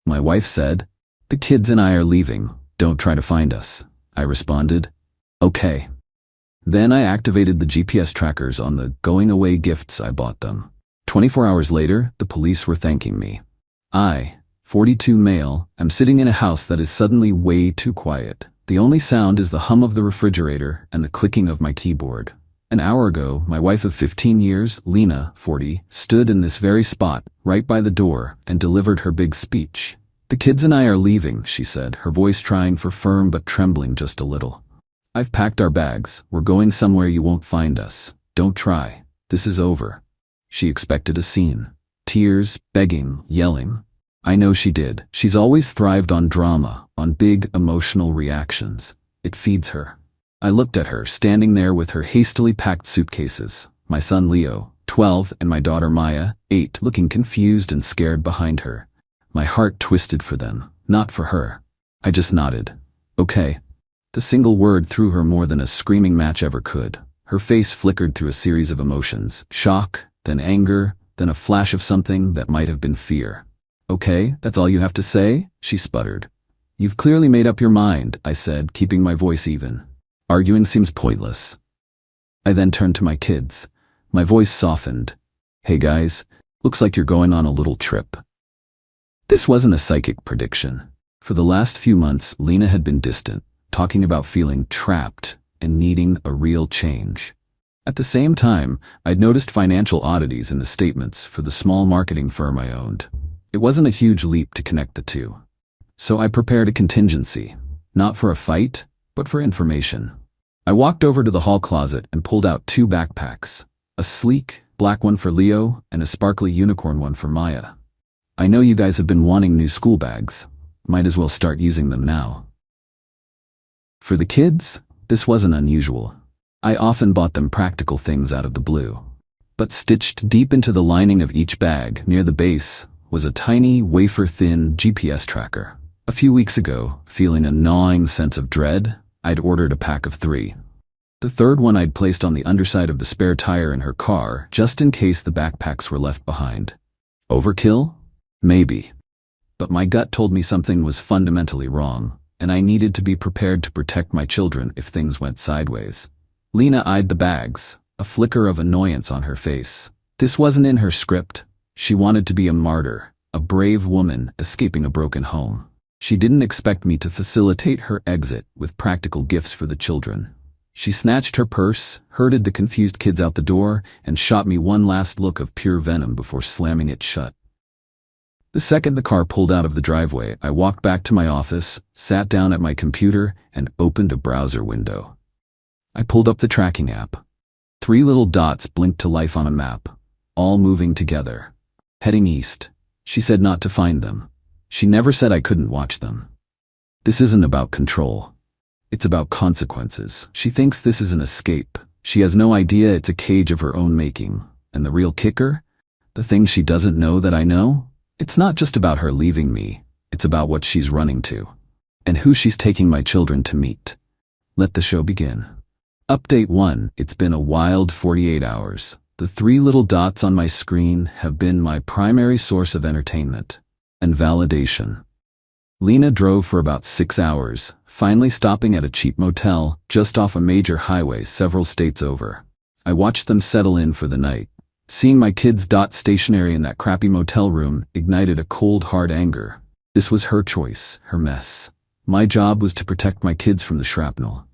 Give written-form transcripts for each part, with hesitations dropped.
My wife said, "The kids and I are leaving. Don't try to find us." I responded, "Okay." Then I activated the GPS trackers on the going-away gifts I bought them. 24 hours later, the police were thanking me. I, 42 male, am sitting in a house that is suddenly way too quiet. The only sound is the hum of the refrigerator and the clicking of my keyboard. An hour ago, my wife of 15 years, Lena, 40, stood in this very spot, right by the door, and delivered her big speech. "The kids and I are leaving," she said, her voice trying for firm but trembling just a little. "I've packed our bags. We're going somewhere you won't find us. Don't try. This is over." She expected a scene. Tears, begging, yelling. I know she did. She's always thrived on drama, on big emotional reactions. It feeds her. I looked at her, standing there with her hastily packed suitcases. My son Leo, 12, and my daughter Maya, 8, looking confused and scared behind her. My heart twisted for them, not for her. I just nodded. "Okay." The single word threw her more than a screaming match ever could. Her face flickered through a series of emotions. Shock, then anger, then a flash of something that might have been fear. "Okay, that's all you have to say?" she sputtered. "You've clearly made up your mind," I said, keeping my voice even. "Arguing seems pointless." I then turned to my kids. My voice softened. "Hey guys, looks like you're going on a little trip." This wasn't a psychic prediction. For the last few months, Lena had been distant, talking about feeling trapped and needing a real change. At the same time, I'd noticed financial oddities in the statements for the small marketing firm I owned. It wasn't a huge leap to connect the two. So I prepared a contingency, not for a fight, but for information. I walked over to the hall closet and pulled out 2 backpacks, a sleek, black one for Leo and a sparkly unicorn one for Maya. "I know you guys have been wanting new school bags. Might as well start using them now." For the kids, this wasn't unusual. I often bought them practical things out of the blue. But stitched deep into the lining of each bag, near the base, was a tiny, wafer-thin GPS tracker. A few weeks ago, feeling a gnawing sense of dread, I'd ordered a pack of 3. The third one I'd placed on the underside of the spare tire in her car, just in case the backpacks were left behind. Overkill? Maybe. But my gut told me something was fundamentally wrong, and I needed to be prepared to protect my children if things went sideways. Lena eyed the bags, a flicker of annoyance on her face. This wasn't in her script. She wanted to be a martyr, a brave woman escaping a broken home. She didn't expect me to facilitate her exit with practical gifts for the children. She snatched her purse, herded the confused kids out the door, and shot me one last look of pure venom before slamming it shut. The second the car pulled out of the driveway, I walked back to my office, sat down at my computer, and opened a browser window. I pulled up the tracking app. 3 little dots blinked to life on a map, all moving together. Heading east. She said not to find them. She never said I couldn't watch them. This isn't about control. It's about consequences. She thinks this is an escape. She has no idea it's a cage of her own making. And the real kicker? The thing she doesn't know that I know? It's not just about her leaving me. It's about what she's running to. And who she's taking my children to meet. Let the show begin. Update 1. It's been a wild 48 hours. The 3 little dots on my screen have been my primary source of entertainment and validation. Lena drove for about 6 hours, finally stopping at a cheap motel just off a major highway several states over. I watched them settle in for the night. Seeing my kids dot stationary in that crappy motel room ignited a cold, hard anger. This was her choice, her mess. My job was to protect my kids from the shrapnel.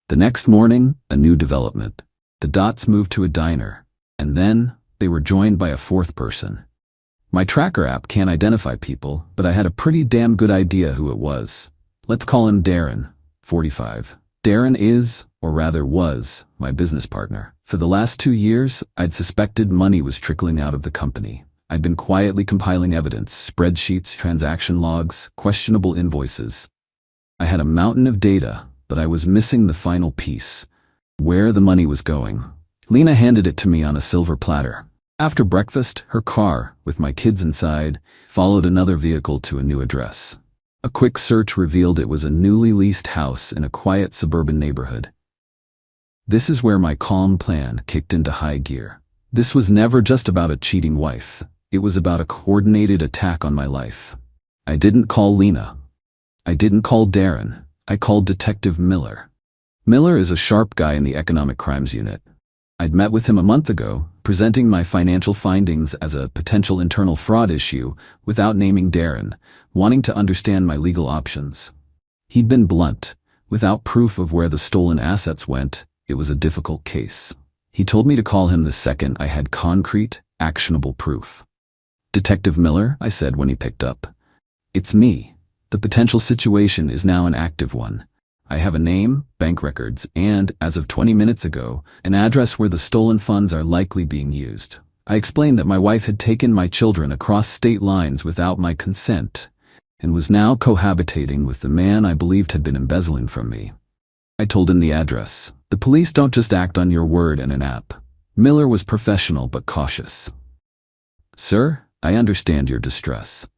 The next morning, a new development. The dots moved to a diner. And then, they were joined by a 4th person. My tracker app can't identify people, but I had a pretty damn good idea who it was. Let's call him Darren, 45. Darren is, or rather was, my business partner. For the last 2 years, I'd suspected money was trickling out of the company. I'd been quietly compiling evidence, spreadsheets, transaction logs, questionable invoices. I had a mountain of data, but I was missing the final piece. Where the money was going. Lena handed it to me on a silver platter. After breakfast, her car, with my kids inside, followed another vehicle to a new address. A quick search revealed it was a newly leased house in a quiet suburban neighborhood. This is where my calm plan kicked into high gear. This was never just about a cheating wife. It was about a coordinated attack on my life. I didn't call Lena. I didn't call Darren. I called Detective Miller. Miller is a sharp guy in the Economic Crimes Unit. I'd met with him a month ago, presenting my financial findings as a potential internal fraud issue without naming Darren, wanting to understand my legal options. He'd been blunt. Without proof of where the stolen assets went, it was a difficult case. He told me to call him the second I had concrete, actionable proof. "Detective Miller," I said when he picked up. "It's me. The potential situation is now an active one. I have a name, bank records, and, as of 20 minutes ago, an address where the stolen funds are likely being used." I explained that my wife had taken my children across state lines without my consent and was now cohabitating with the man I believed had been embezzling from me. I told him the address. The police don't just act on your word and an app. Miller was professional but cautious. "Sir, I understand your distress.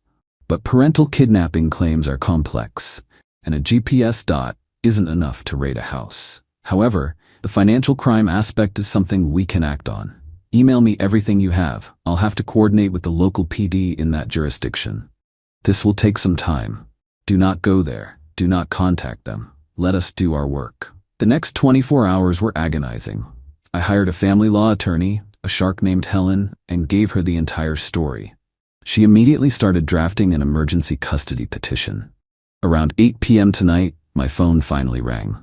But parental kidnapping claims are complex, and a GPS dot isn't enough to raid a house. However, the financial crime aspect is something we can act on. Email me everything you have. I'll have to coordinate with the local PD in that jurisdiction. This will take some time. Do not go there. Do not contact them. Let us do our work." The next 24 hours were agonizing. I hired a family law attorney, a shark named Helen, and gave her the entire story. She immediately started drafting an emergency custody petition. Around 8 p.m. tonight, my phone finally rang.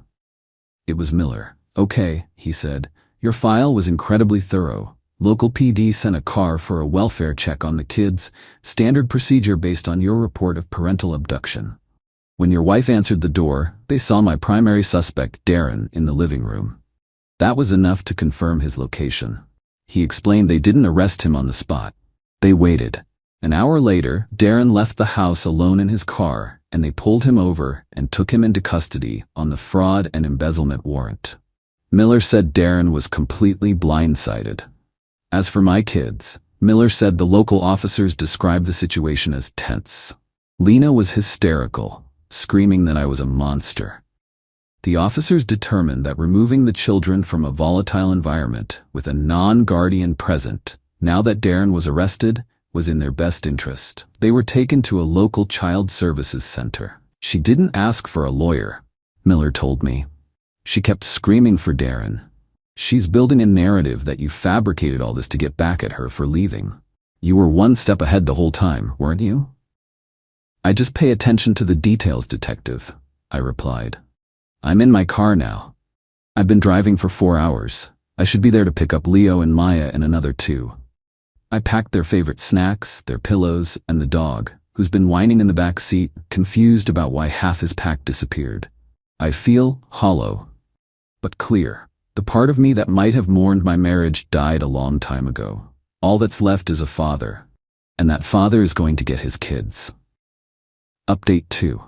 It was Miller. "Okay," he said. "Your file was incredibly thorough. Local PD sent a car for a welfare check on the kids, standard procedure based on your report of parental abduction. When your wife answered the door, they saw my primary suspect, Darren, in the living room. That was enough to confirm his location." He explained they didn't arrest him on the spot. They waited. An hour later, Darren left the house alone in his car, and they pulled him over and took him into custody on the fraud and embezzlement warrant. Miller said Darren was completely blindsided. As for my kids, Miller said the local officers described the situation as tense. Lena was hysterical, screaming that I was a monster. The officers determined that removing the children from a volatile environment with a non-guardian present, now that Darren was arrested, was in their best interest. They were taken to a local child services center. "She didn't ask for a lawyer," Miller told me. "She kept screaming for Darren. She's building a narrative that you fabricated all this to get back at her for leaving. You were one step ahead the whole time, weren't you?" "I just pay attention to the details, detective," I replied. "I'm in my car now. I've been driving for 4 hours. I should be there to pick up Leo and Maya in another 2. I packed their favorite snacks, their pillows, and the dog, who's been whining in the back seat, confused about why half his pack disappeared. I feel hollow, but clear. The part of me that might have mourned my marriage died a long time ago. All that's left is a father, and that father is going to get his kids." Update 2.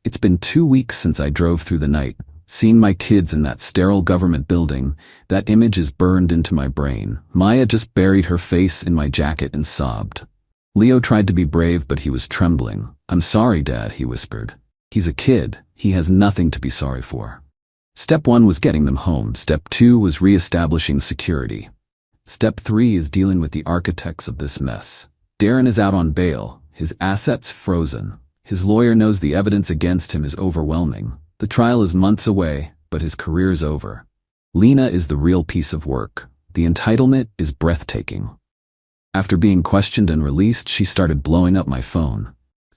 It's been 2 weeks since I drove through the night. Seeing my kids in that sterile government building, that image is burned into my brain. Maya just buried her face in my jacket and sobbed. Leo tried to be brave, but he was trembling. "I'm sorry, Dad," he whispered. "He's a kid. He has nothing to be sorry for." Step 1 was getting them home. Step 2 was reestablishing security. Step 3 is dealing with the architects of this mess. Darren is out on bail, his assets frozen. His lawyer knows the evidence against him is overwhelming. The trial is months away, but his career is over. Lena is the real piece of work. The entitlement is breathtaking. After being questioned and released, she started blowing up my phone.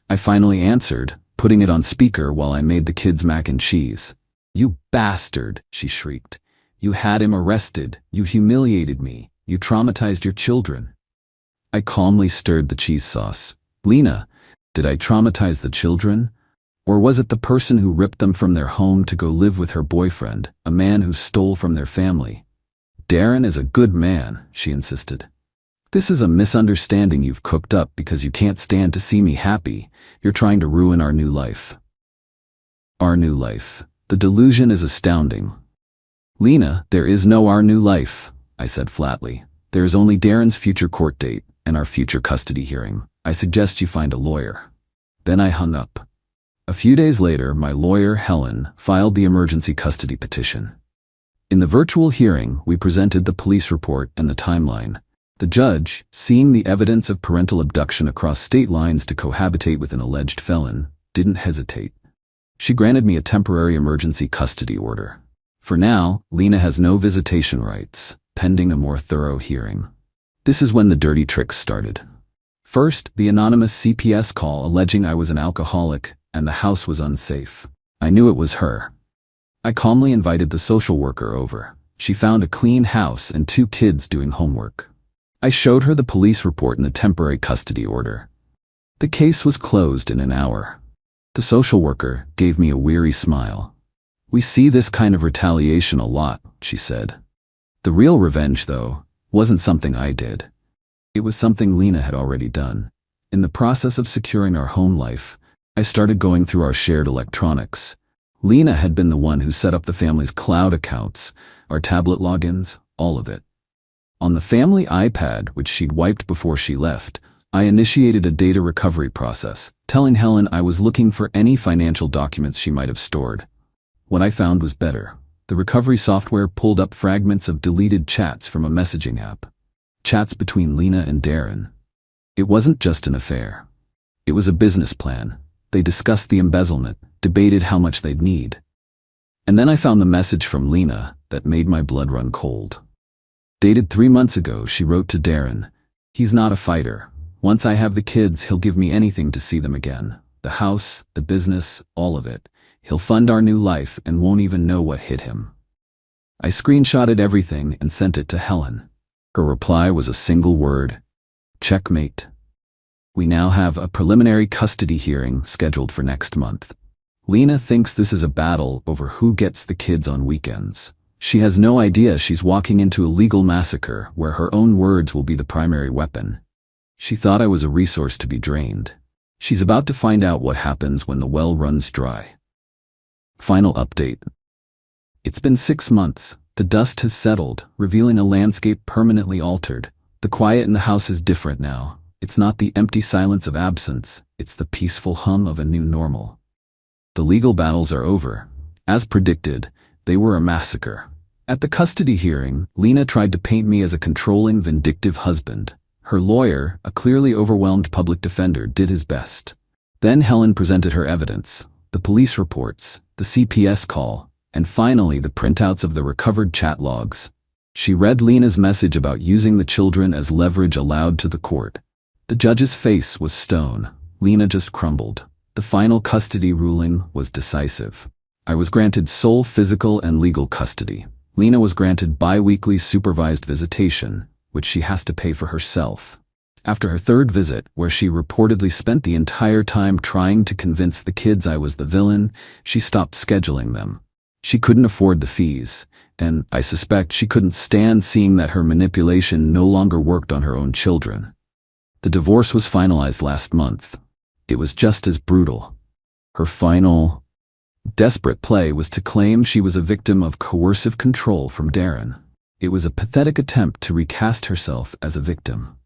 I finally answered, putting it on speaker while I made the kids mac and cheese. "You bastard," she shrieked. "You had him arrested. You humiliated me. You traumatized your children." I calmly stirred the cheese sauce. "Lena, did I traumatize the children? Or was it the person who ripped them from their home to go live with her boyfriend, a man who stole from their family?" "Darren is a good man," she insisted. "This is a misunderstanding you've cooked up because you can't stand to see me happy. You're trying to ruin our new life." Our new life. The delusion is astounding. "Lena, there is no our new life," I said flatly. "There is only Darren's future court date and our future custody hearing. I suggest you find a lawyer." Then I hung up. A few days later, my lawyer, Helen, filed the emergency custody petition. In the virtual hearing, we presented the police report and the timeline. The judge, seeing the evidence of parental abduction across state lines to cohabitate with an alleged felon, didn't hesitate. She granted me a temporary emergency custody order. For now, Lena has no visitation rights, pending a more thorough hearing. This is when the dirty tricks started. First, the anonymous CPS call alleging I was an alcoholic and the house was unsafe. I knew it was her. I calmly invited the social worker over. She found a clean house and 2 kids doing homework. I showed her the police report and the temporary custody order. The case was closed in an hour. The social worker gave me a weary smile. "We see this kind of retaliation a lot," she said. The real revenge, though, wasn't something I did. It was something Lena had already done. In the process of securing our home life, I started going through our shared electronics. Lena had been the one who set up the family's cloud accounts, our tablet logins, all of it. On the family iPad, which she'd wiped before she left, I initiated a data recovery process, telling Helen I was looking for any financial documents she might have stored. What I found was better. The recovery software pulled up fragments of deleted chats from a messaging app. Chats between Lena and Darren. It wasn't just an affair. It was a business plan. They discussed the embezzlement, debated how much they'd need. And then I found the message from Lena that made my blood run cold. Dated 3 months ago, she wrote to Darren, "He's not a fighter. Once I have the kids, he'll give me anything to see them again. The house, the business, all of it. He'll fund our new life and won't even know what hit him." I screenshotted everything and sent it to Helen. Her reply was a single word: checkmate. We now have a preliminary custody hearing scheduled for next month. Lena thinks this is a battle over who gets the kids on weekends. She has no idea she's walking into a legal massacre where her own words will be the primary weapon. She thought I was a resource to be drained. She's about to find out what happens when the well runs dry. Final update. It's been 6 months. The dust has settled, revealing a landscape permanently altered. The quiet in the house is different now. It's not the empty silence of absence, it's the peaceful hum of a new normal. The legal battles are over. As predicted, they were a massacre. At the custody hearing, Lena tried to paint me as a controlling, vindictive husband. Her lawyer, a clearly overwhelmed public defender, did his best. Then Helen presented her evidence, the police reports, the CPS call, and finally the printouts of the recovered chat logs. She read Lena's message about using the children as leverage aloud to the court. The judge's face was stone. Lena just crumbled. The final custody ruling was decisive. I was granted sole physical and legal custody. Lena was granted bi-weekly supervised visitation, which she has to pay for herself. After her 3rd visit, where she reportedly spent the entire time trying to convince the kids I was the villain, she stopped scheduling them. She couldn't afford the fees, and I suspect she couldn't stand seeing that her manipulation no longer worked on her own children. The divorce was finalized last month. It was just as brutal. Her final, desperate play was to claim she was a victim of coercive control from Darren. It was a pathetic attempt to recast herself as a victim.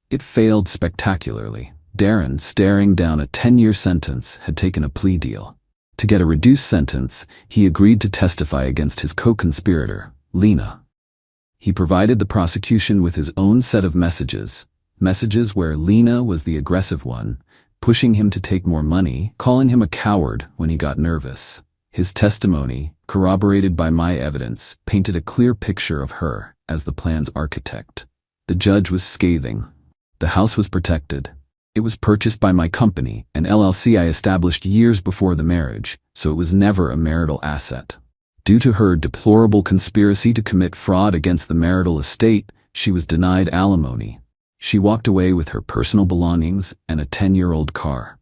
It failed spectacularly. Darren, staring down a 10-year sentence, had taken a plea deal. To get a reduced sentence, he agreed to testify against his co-conspirator, Lena. He provided the prosecution with his own set of messages where Lena was the aggressive one, pushing him to take more money, calling him a coward when he got nervous. His testimony, corroborated by my evidence, painted a clear picture of her as the plan's architect. The judge was scathing. The house was protected. It was purchased by my company, an LLC I established years before the marriage, so it was never a marital asset. Due to her deplorable conspiracy to commit fraud against the marital estate, she was denied alimony. She walked away with her personal belongings and a 10-year-old car.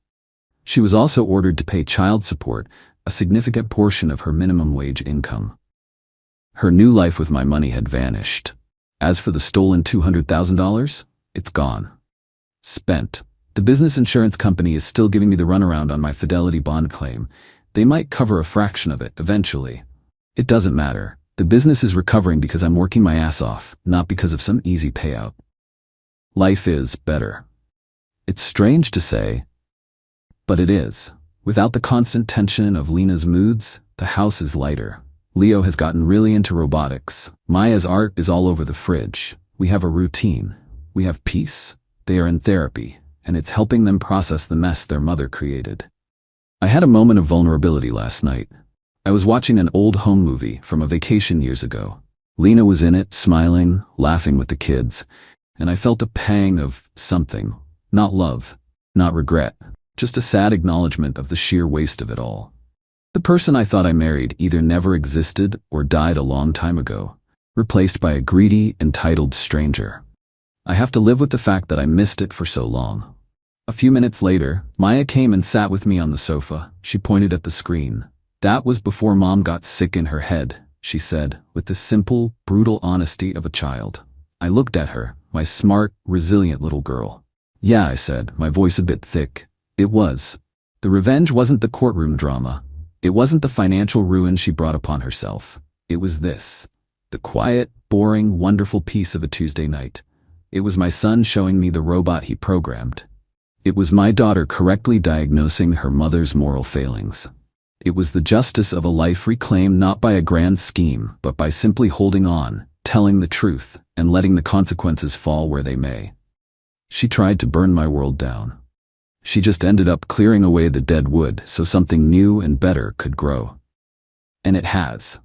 She was also ordered to pay child support, a significant portion of her minimum wage income. Her new life with my money had vanished. As for the stolen $200,000, it's gone. Spent. The business insurance company is still giving me the runaround on my fidelity bond claim. They might cover a fraction of it eventually. It doesn't matter. The business is recovering because I'm working my ass off, not because of some easy payout. Life is better. It's strange to say, but it is. Without the constant tension of Lena's moods, the house is lighter. Leo has gotten really into robotics. Maya's art is all over the fridge. We have a routine. We have peace. They are in therapy, and it's helping them process the mess their mother created. I had a moment of vulnerability last night. I was watching an old home movie from a vacation years ago. Lena was in it, smiling, laughing with the kids, and I felt a pang of something. Not love, not regret, just a sad acknowledgement of the sheer waste of it all. The person I thought I married either never existed or died a long time ago, replaced by a greedy, entitled stranger. I have to live with the fact that I missed it for so long. A few minutes later, Maya came and sat with me on the sofa. She pointed at the screen. "That was before Mom got sick in her head," she said, with the simple, brutal honesty of a child. I looked at her, my smart, resilient little girl. "Yeah," I said, my voice a bit thick. "It was. The revenge wasn't the courtroom drama. It wasn't the financial ruin she brought upon herself. It was this. The quiet, boring, wonderful peace of a Tuesday night. It was my son showing me the robot he programmed. It was my daughter correctly diagnosing her mother's moral failings. It was the justice of a life reclaimed not by a grand scheme, but by simply holding on, telling the truth, and letting the consequences fall where they may. She tried to burn my world down. She just ended up clearing away the dead wood so something new and better could grow. And it has.